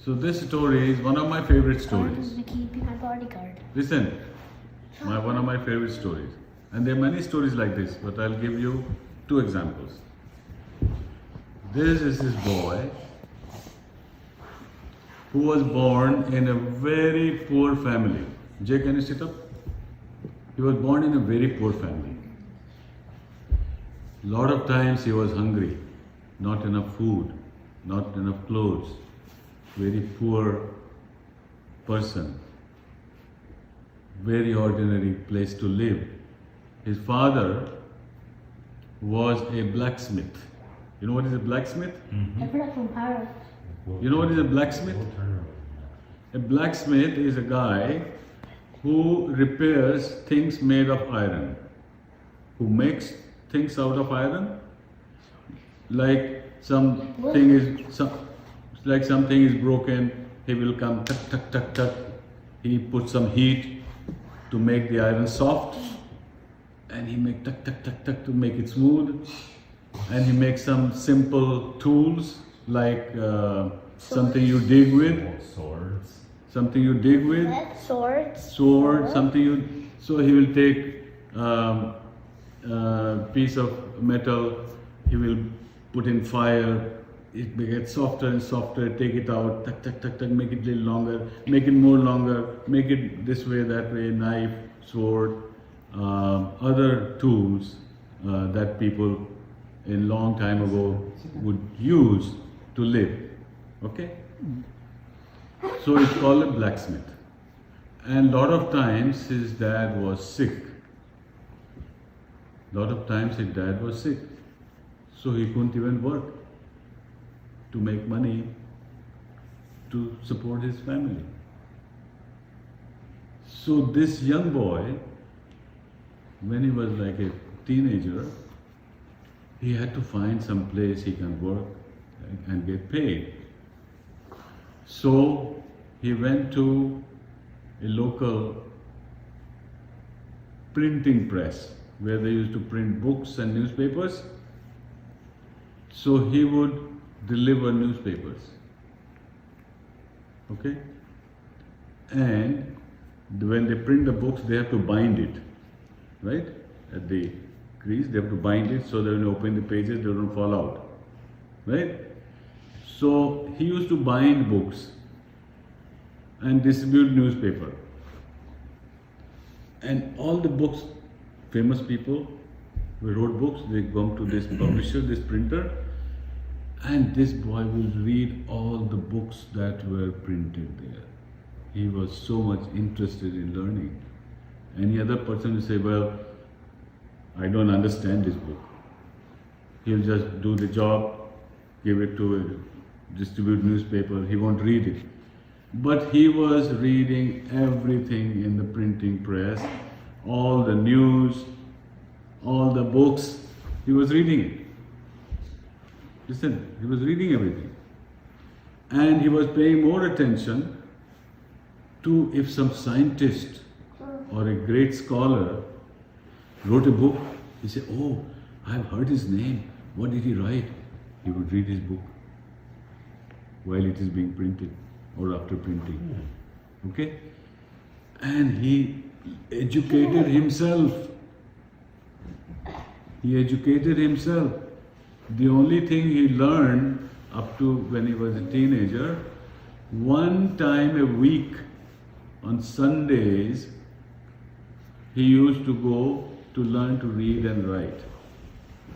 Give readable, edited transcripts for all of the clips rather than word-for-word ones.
So this story is one of my favorite stories. Keep my bodyguard. Listen, one of my favorite stories. And there are many stories like this, but I'll give you two examples. This is this boy who was born in a very poor family. Jay, can you sit up? He was born in a very poor family. A lot of times he was hungry, not enough food, not enough clothes. Very poor person. Very ordinary place to live. His father was a blacksmith. You know what is a blacksmith? You know what is a blacksmith? A blacksmith is a guy who repairs things made of iron, who makes things out of iron. Like something is broken, he will come tuck tuck tuck tuck. He puts some heat to make the iron soft, and he make tuck tuck tuck tuck to make it smooth. And he makes some simple tools like something you dig with. Swords. Something you dig with. Swords. Sword. Something you. So he will take piece of metal. He will put in fire. It gets softer and softer. Take it out. Tuck tuck tuck tuck. Make it a little longer. Make it more longer. Make it this way, that way. Knife, sword, other tools that people in long time ago would use to live. Okay? So it's called a blacksmith. And lot of times his dad was sick. Lot of times his dad was sick. So he couldn't even work to make money to support his family. So this young boy, when he was like a teenager, he had to find some place he can work and get paid. So he went to a local printing press where they used to print books and newspapers. So he would deliver newspapers. Okay? And when they print the books, they have to bind it, right? At the crease, they have to bind it so that when you open the pages, they don't fall out, right? So he used to bind books and distribute newspaper. And all the books, famous people who wrote books, they come to this publisher, this printer, and this boy will read all the books that were printed there. He was so much interested in learning. Any other person will say, well, I don't understand this book. He'll just do the job, give it to distribute newspaper, he won't read it. But he was reading everything in the printing press, all the news, all the books, he was reading it. Listen, he was reading everything. And he was paying more attention to if some scientist or a great scholar wrote a book, he said, oh, I've heard his name. What did he write? He would read his book while it is being printed or after printing. Okay? And he educated himself. He educated himself. The only thing he learned up to when he was a teenager, one time a week on Sundays, he used to go to learn to read and write.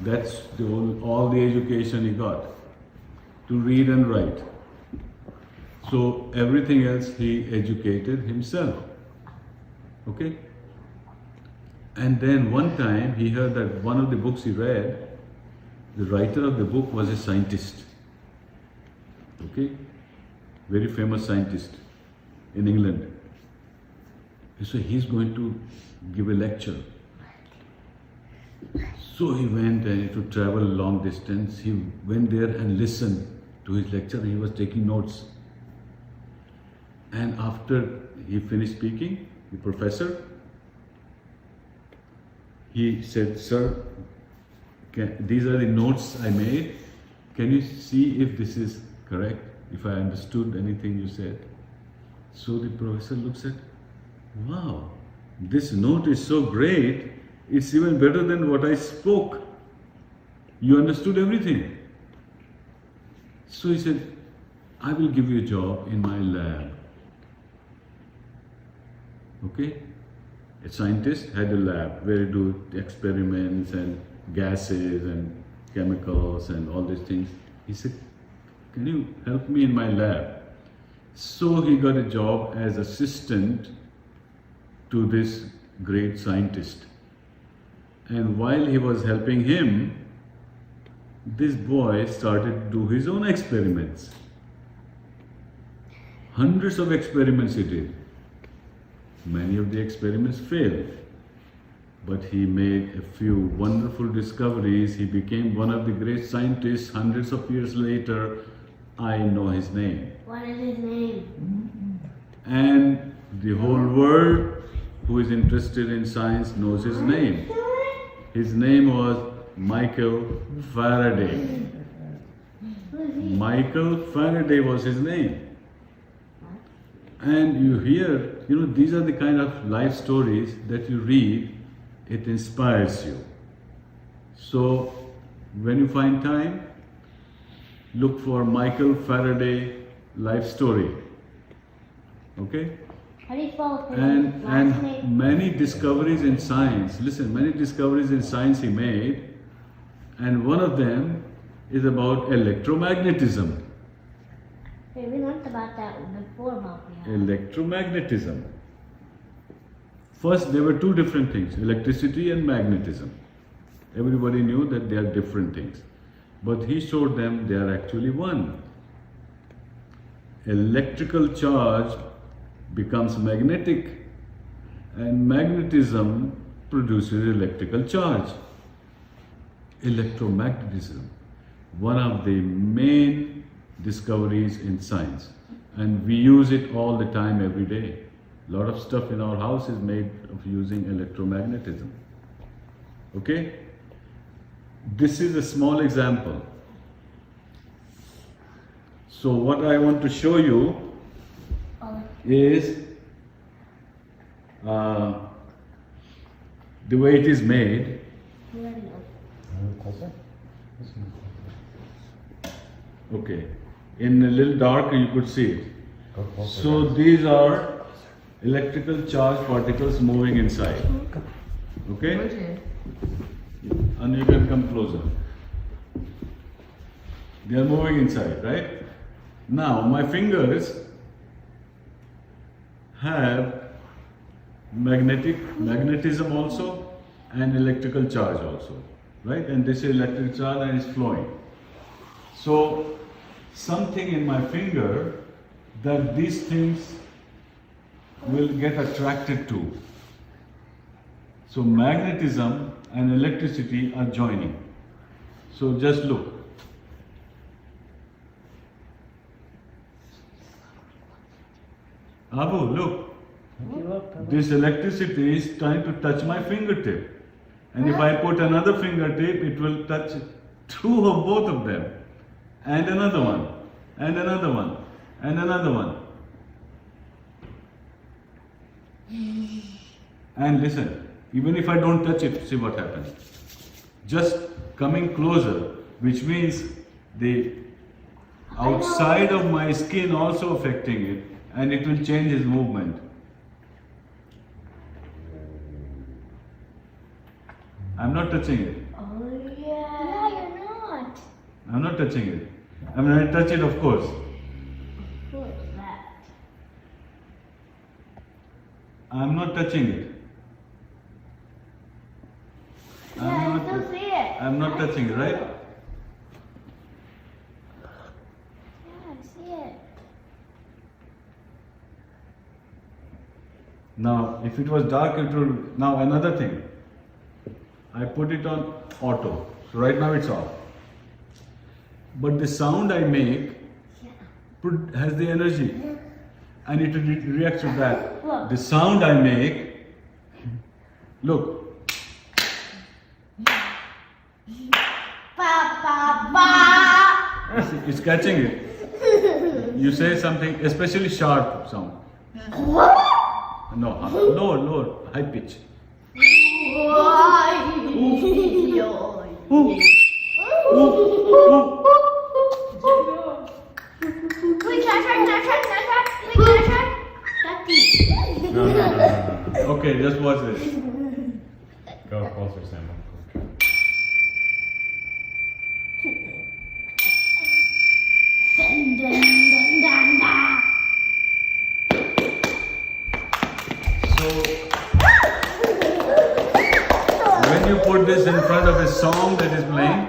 That's all the education he got, to read and write. So everything else he educated himself. Okay? And then one time he heard that one of the books he read, the writer of the book was a scientist. Okay? Very famous scientist in England. So he's going to give a lecture. So he went to travel a long distance. He went there and listened to his lecture. He was taking notes. And after he finished speaking, the professor, he said, sir, these are the notes I made. Can you see if this is correct? if I understood anything you said. So the professor looks at, wow, this note is so great, it's even better than what I spoke. You understood everything. So he said, I will give you a job in my lab. Okay? A scientist had a lab where he do experiments and gases and chemicals and all these things. He said, can you help me in my lab? So he got a job as assistant to this great scientist. And while he was helping him, this boy started to do his own experiments. Hundreds of experiments he did. Many of the experiments failed. But he made a few wonderful discoveries. He became one of the great scientists. Hundreds of years later, I know his name. What is his name? And the whole world who is interested in science knows his name. His name was Michael Faraday. Michael Faraday was his name. And you hear, these are the kind of life stories that you read, it inspires you. So, when you find time, look for Michael Faraday life story. Okay? How do you spell his And last name? many discoveries in science, listen, many discoveries in science he made, and one of them is about electromagnetism. Hey, we learned about that before about the Electromagnetism. First, there were two different things, electricity and magnetism. Everybody knew that they are different things. But he showed them they are actually one. Electrical charge becomes magnetic, and magnetism produces electrical charge. Electromagnetism, one of the main discoveries in science, and we use it all the time, every day. A lot of stuff in our house is made of using electromagnetism. Okay? This is a small example. So what I want to show you is the way it is made. Okay, in a little dark you could see it. So these are electrical charge particles moving inside. Okay? And you can come closer. They are moving inside, right? Now my fingers have magnetism also and electrical charge also, right? And this is electric charge and it's flowing. So something in my finger that these things will get attracted to. So magnetism and electricity are joining. So just look. Abu, look. This electricity is trying to touch my fingertip. And if I put another fingertip, it will touch two of both of them. And another one. And another one. And another one. And listen, even if I don't touch it, see what happens. Just coming closer, which means the outside of my skin also affecting it, and it will change its movement. I'm not touching it. Oh yeah. No, you're not. I'm not touching it. I'm going to touch it, of course. What is that? I'm not touching it. Yeah, I still see it. I'm not touching it, right? Yeah, I see it. Now, if it was dark, it would. Now, another thing. I put it on auto. So, right now it's off. But the sound I make has the energy. And it reacts to that. Look. The sound I make, look. Ba ba ba. It's catching it. You say something, especially sharp sound. No, low, high pitch. No. Okay, just watch this. Go closer, Sam. So, when you put this in front of a song that is playing,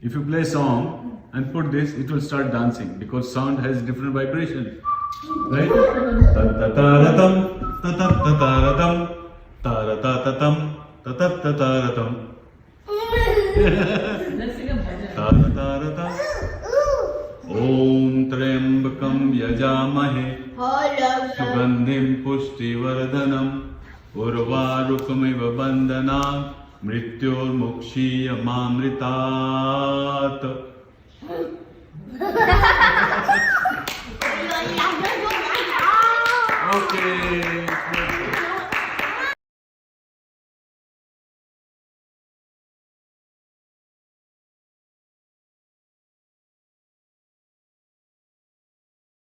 if you play a song and put this, it will start dancing because sound has different vibration. Right? Ta-ta-ta-ra-dum, ta-ta-ta-ta-ra-dum, ta-ra-ta-ta-tum, ta-ta-ta-ta-ra-dum. Ta-ta-ta-ra-dum. Om Trambakam Yajamahe Sugandhim Pushtivardhanam Urvarukamiva Bandhanam Mrityor Mukshiya Mamritat. Okay.